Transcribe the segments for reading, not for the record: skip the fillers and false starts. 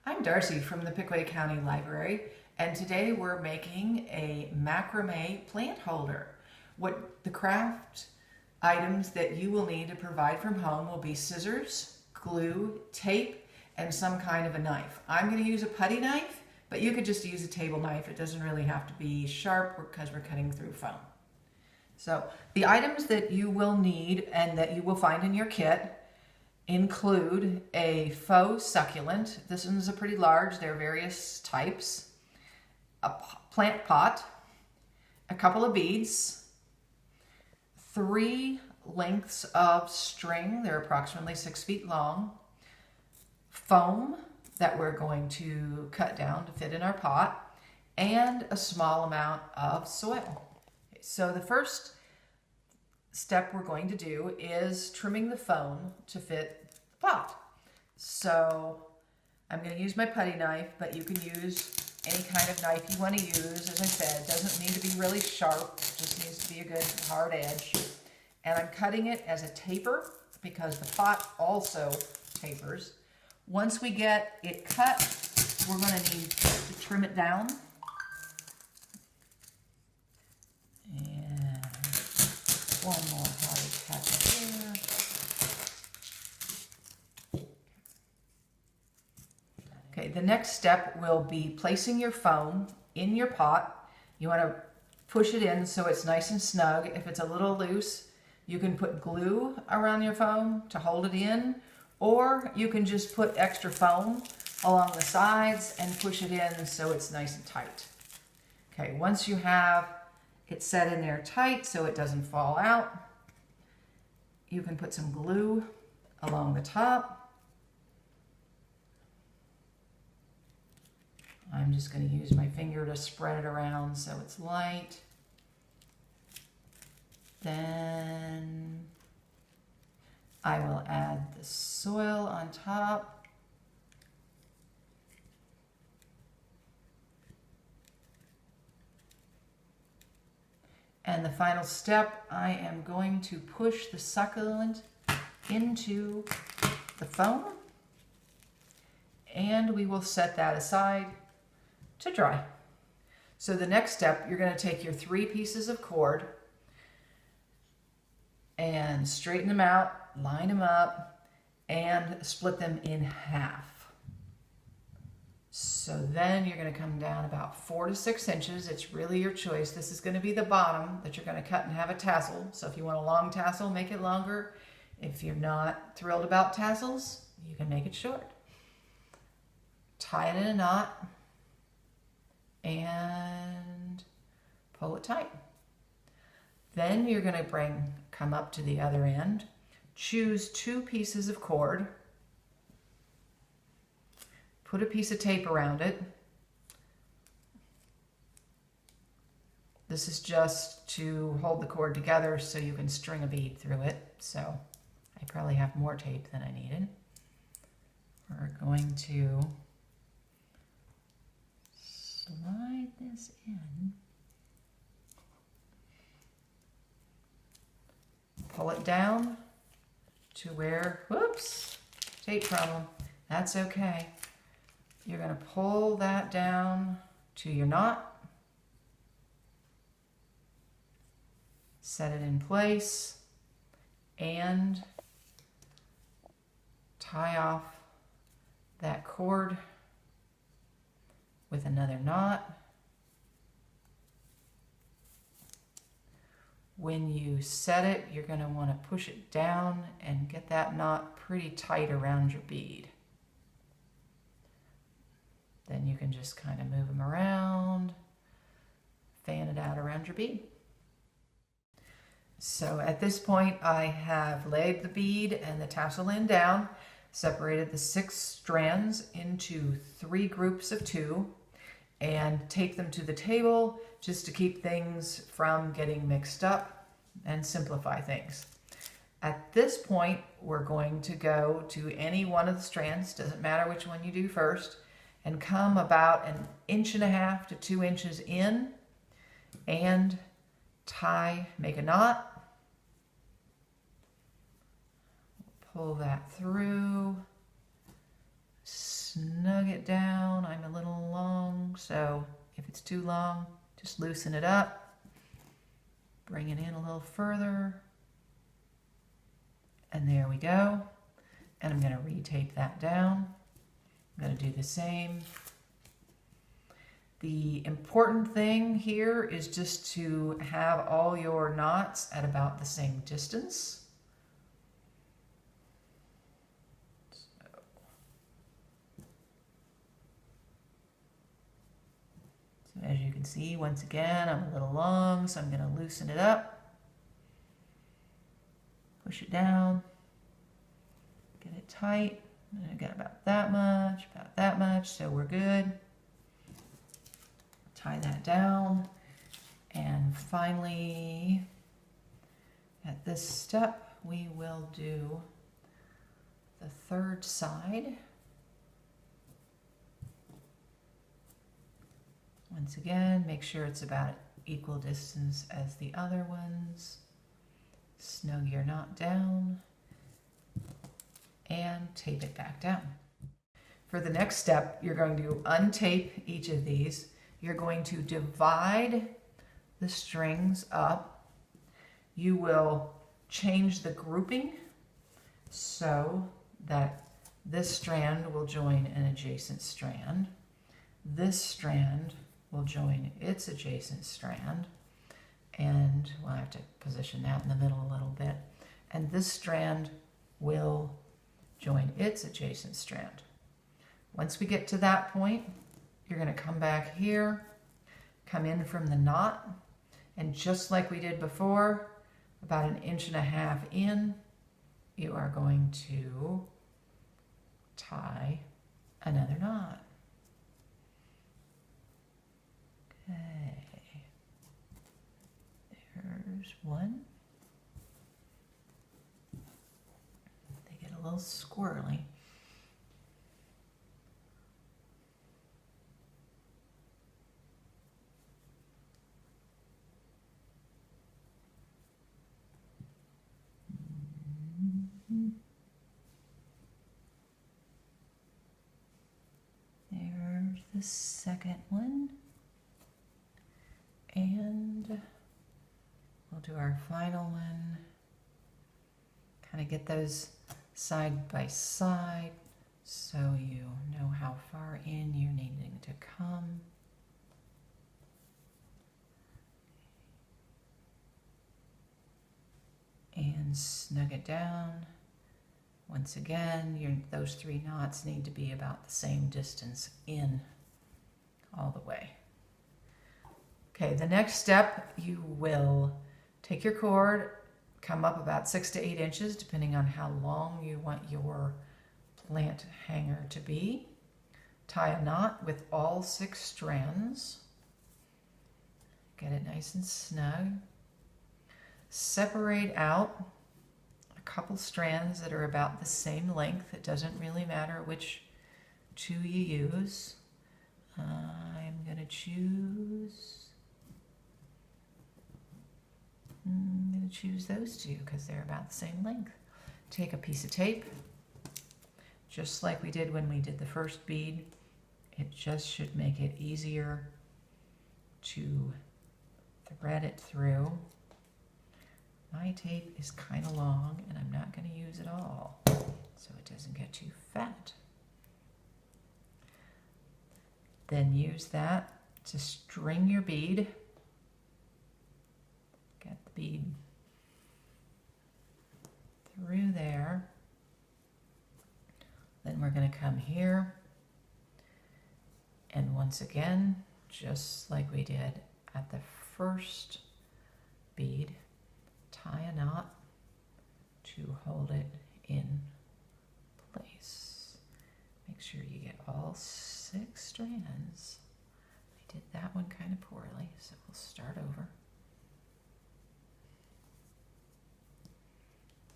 I'm Darcie from the Pickaway County Library, and today we're making a macrame plant holder. What the craft items that you will need to provide from home will be scissors, glue, tape, and some kind of a knife. I'm going to use a putty knife, but you could just use a table knife. It doesn't really have to be sharp because we're cutting through foam. So the items that you will need and that you will find in your kit include a faux succulent. This one's a pretty large. There are various types. A plant pot, a couple of beads, 3 lengths of string. They're approximately 6 feet long. Foam that we're going to cut down to fit in our pot, and a small amount of soil. So the first step we're going to do is trimming the foam to fit the pot. So I'm going to use my putty knife, but you can use any kind of knife you want to use. As I said, it doesn't need to be really sharp, it just needs to be a good hard edge. And I'm cutting it as a taper because the pot also tapers. Once we get it cut, we're going to need to trim it down. And one more hard cut here. Okay, the next step will be placing your foam in your pot. You want to push it in so it's nice and snug. If it's a little loose, you can put glue around your foam to hold it in, or you can just put extra foam along the sides and push it in so it's nice and tight. Okay, once you have it set in there tight so it doesn't fall out, you can put some glue along the top. I'm just going to use my finger to spread it around so it's light. Then I will add the soil on top. And the final step, I am going to push the succulent into the foam, and we will set that aside to dry. So the next step, you're going to take your 3 pieces of cord and straighten them out, line them up, and split them in half. So then you're going to come down about 4 to 6 inches. It's really your choice. This is going to be the bottom that you're going to cut and have a tassel. So if you want a long tassel, make it longer. If you're not thrilled about tassels, you can make it short. Tie it in a knot and pull it tight. Then you're going to come up to the other end, choose 2 pieces of cord, put a piece of tape around it. This is just to hold the cord together so you can string a bead through it. So I probably have more tape than I needed. We're going to slide this in. Pull it down to where, whoops, tape problem. That's okay. You're going to pull that down to your knot, set it in place, and tie off that cord with another knot. When you set it, you're going to want to push it down and get that knot pretty tight around your bead. Then you can just kind of move them around, fan it out around your bead. So at this point, I have laid the bead and the tassel end down, separated the 6 strands into 3 groups of 2, and take them to the table just to keep things from getting mixed up and simplify things. At this point, we're going to go to any one of the strands, doesn't matter which one you do first, and come about 1.5 inches to 2 inches in and make a knot, pull that through, snug it down. I'm a little long, so if it's too long, just loosen it up. Bring it in a little further. And there we go. And I'm going to retape that down. I'm going to do the same. The important thing here is just to have all your knots at about the same distance. So as you can see, once again, I'm a little long, so I'm going to loosen it up. Push it down. Get it tight. And I got about that much, so we're good. Tie that down. And finally, at this step, we will do the third side. Once again, make sure it's about equal distance as the other ones. Snug your knot down and tape it back down. For the next step, you're going to untape each of these. You're going to divide the strings up. You will change the grouping so that this strand will join an adjacent strand. This strand will join its adjacent strand. And we'll have to position that in the middle a little bit. And this strand will join its adjacent strand. Once we get to that point, you're going to come back here, come in from the knot, and just like we did before, about 1.5 inches in, you are going to tie another knot. Okay, there's one. They get a little squirrely. There's the second one. And we'll do our final one. Kind of get those side by side so you know how far in you're needing to come. And snug it down. Once again, those 3 knots need to be about the same distance in all the way. Okay, the next step, you will take your cord, come up about 6 to 8 inches, depending on how long you want your plant hanger to be. Tie a knot with all 6 strands. Get it nice and snug. Separate out a couple strands that are about the same length. It doesn't really matter which 2 you use. I'm going to choose those 2 because they're about the same length. Take a piece of tape, just like we did when we did the first bead. It just should make it easier to thread it through. My tape is kind of long and I'm not going to use it all so it doesn't get too fat. Then use that to string your bead. Get the bead through there. Then we're going to come here and once again, just like we did at the first bead, tie a knot to hold it in place. Make sure you get all 6 strands. I did that one kind of poorly, so we'll start over.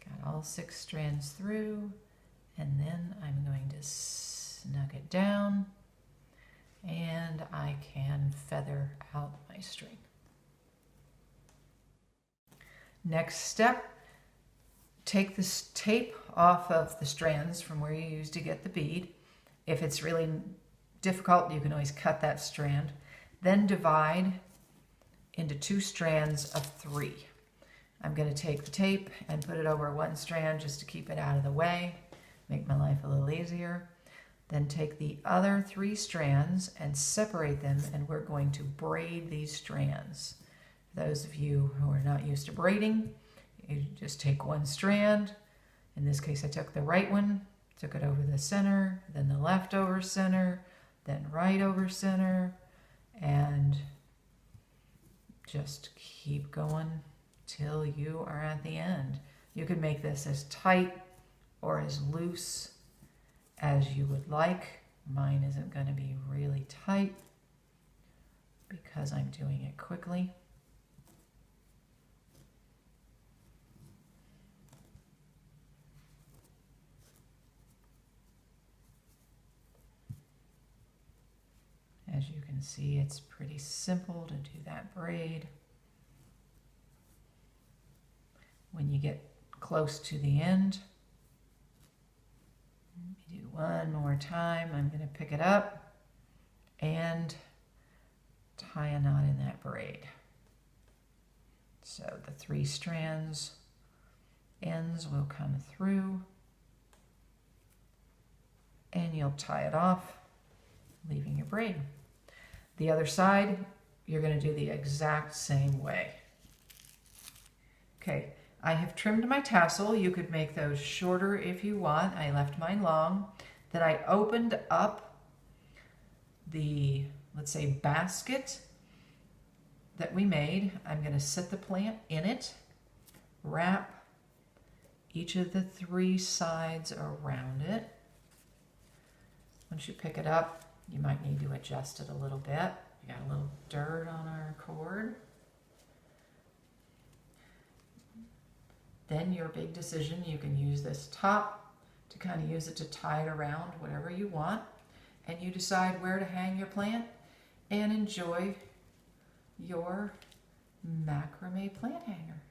Got all 6 strands through, and then I'm going to snug it down, and I can feather out my string. Next step, take this tape off of the strands from where you used to get the bead If it's really difficult, you can always cut that strand. Then divide into 2 strands of 3. I'm going to take the tape and put it over one strand just to keep it out of the way, make my life a little easier. Then take the other 3 strands and separate them, and we're going to braid these strands. For those of you who are not used to braiding, you just take one strand. In this case, I took the right one, took it over the center, then the left over center, then right over center, and just keep going till you are at the end. You can make this as tight or as loose as you would like. Mine isn't going to be really tight because I'm doing it quickly. As you can see, it's pretty simple to do that braid. When you get close to the end, let me do one more time. I'm going to pick it up and tie a knot in that braid. So the 3 strands ends will come through, and you'll tie it off, leaving your braid. The other side, you're going to do the exact same way. Okay, I have trimmed my tassel. You could make those shorter if you want. I left mine long. Then I opened up the, let's say, basket that we made. I'm going to set the plant in it, wrap each of the 3 sides around it. Once you pick it up, you might need to adjust it a little bit. We got a little dirt on our cord. Then your big decision, you can use this top to kind of use it to tie it around whatever you want. And you decide where to hang your plant and enjoy your macrame plant hanger.